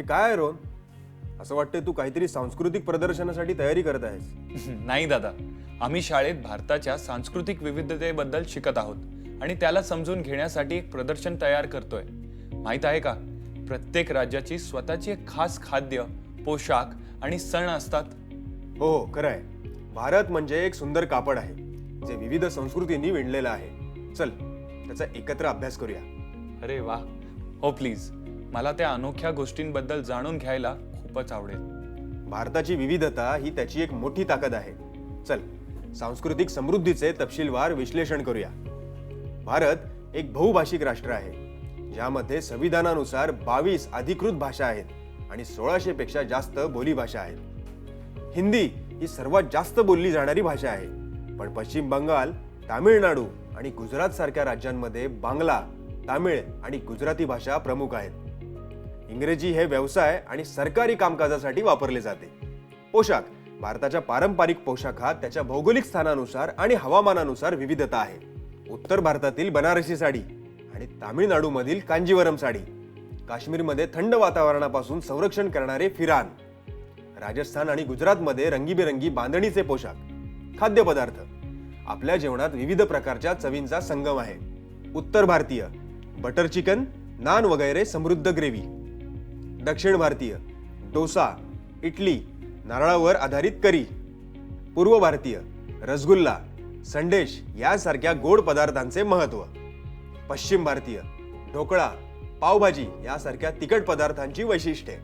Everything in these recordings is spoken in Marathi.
काय आहे रोहन? असं वाटतंय तू काहीतरी सांस्कृतिक प्रदर्शनासाठी तयारी करत आहेस. नाही दादा, आम्ही शाळेत भारताच्या सांस्कृतिक विविधतेबद्दल शिकत आहोत आणि त्याला समजून घेण्यासाठी एक प्रदर्शन तयार करतोय. माहित आहे का, प्रत्येक राज्याची स्वतःची एक खास खाद्य, पोशाख आणि सण असतात. हो हो, खरं आहे. भारत म्हणजे एक सुंदर कापड आहे जे विविध संस्कृतींनी विणलेलं आहे. चल त्याचा एकत्र अभ्यास करूया. अरे वा, हो प्लीज. मला त्या अनोख्या गोष्टींबद्दल जाणून घ्यायला खूपच आवडेल. भारताची विविधता ही त्याची एक मोठी ताकद आहे. चल सांस्कृतिक समृद्धीचे तपशीलवार विश्लेषण करूया. भारत एक बहुभाषिक राष्ट्र आहे, ज्यामध्ये संविधानानुसार 22 अधिकृत भाषा आहेत आणि 1600 पेक्षा जास्त बोलीभाषा आहेत. हिंदी ही सर्वात जास्त बोलली जाणारी भाषा आहे, पण पश्चिम बंगाल, तामिळनाडू आणि गुजरात सारख्या राज्यांमध्ये बांगला, तामिळ आणि गुजराती भाषा प्रमुख आहेत. इंग्रजी हे व्यवसाय आणि सरकारी कामकाजासाठी वापरले जाते. पोशाख, भारताच्या पारंपरिक पोशाखात त्याच्या भौगोलिक स्थानानुसार आणि हवामानानुसार विविधता आहे. उत्तर भारतातील बनारसी साडी आणि तामिळनाडूमधील कांजीवरम साडी, काश्मीरमध्ये थंड वातावरणापासून संरक्षण करणारे फिरान, राजस्थान आणि गुजरातमध्ये रंगीबेरंगी बांधणीचे पोशाख. खाद्यपदार्थ, आपल्या जेवणात विविध प्रकारच्या चवींचा संगम आहे. उत्तर भारतीय बटर चिकन, नान वगैरे समृद्ध ग्रेव्ही. दक्षिण भारतीय डोसा, इडली, नारळावर आधारित करी. पूर्व भारतीय रसगुल्ला, संदेश यासारख्या गोड पदार्थांचे महत्त्व. पश्चिम भारतीय ढोकळा, पावभाजी यासारख्या तिखट पदार्थांची वैशिष्ट्ये.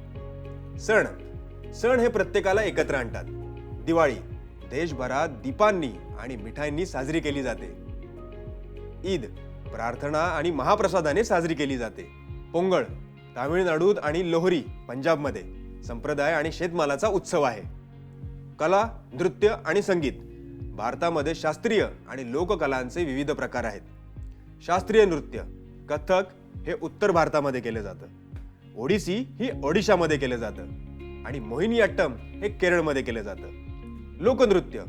सण हे प्रत्येकाला एकत्र आणतात. दिवाळी देशभरात दीपांनी आणि मिठाईंनी साजरी केली जाते. ईद प्रार्थना आणि महाप्रसादाने साजरी केली जाते. पोंगळ तामिळनाडूत आणि लोहरी पंजाबमध्ये संप्रदाय आणि शेतमालाचा उत्सव आहे. कला, नृत्य आणि संगीत, भारतामध्ये शास्त्रीय आणि लोककलांचे विविध प्रकार आहेत. शास्त्रीय नृत्य कथक हे उत्तर भारतामध्ये केले जातं. ओडिसी ही ओडिशामध्ये केलं जातं आणि मोहिनीअट्टम हे केरळमध्ये केलं जातं. लोकनृत्य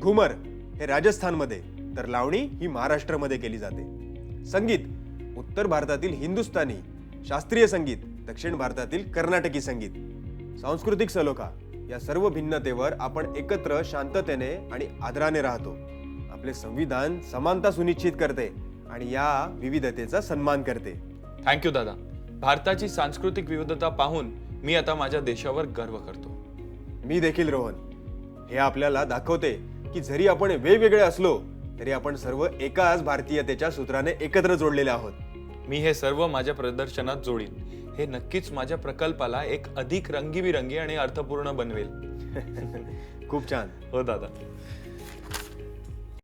घुमर हे राजस्थानमध्ये, तर लावणी ही महाराष्ट्रामध्ये केली जाते. संगीत, उत्तर भारतातील हिंदुस्थानी शास्त्रीय संगीत, दक्षिण भारतातील कर्नाटकी संगीत. सांस्कृतिक सलोखा, या सर्व भिन्नतेवर आपण एकत्र शांततेने आणि आदराने राहतो. आपले संविधान समानता सुनिश्चित करते आणि या विविधतेचा सन्मान करते. थँक्यू दादा. भारताची सांस्कृतिक विविधता पाहून मी आता माझ्या देशावर गर्व करतो. मी देखील रोहन. हे आपल्याला दाखवते की जरी आपण वेगवेगळे असलो तरी आपण सर्व एकाच भारतीयतेच्या सूत्राने एकत्र जोडलेले आहोत. मी हे सर्व माझ्या प्रदर्शनात जोडीन. हे नक्कीच माझ्या प्रकल्पाला एक अधिक रंगीबिरंगी आणि अर्थपूर्ण बनवेल. खूप छान. हो दादा.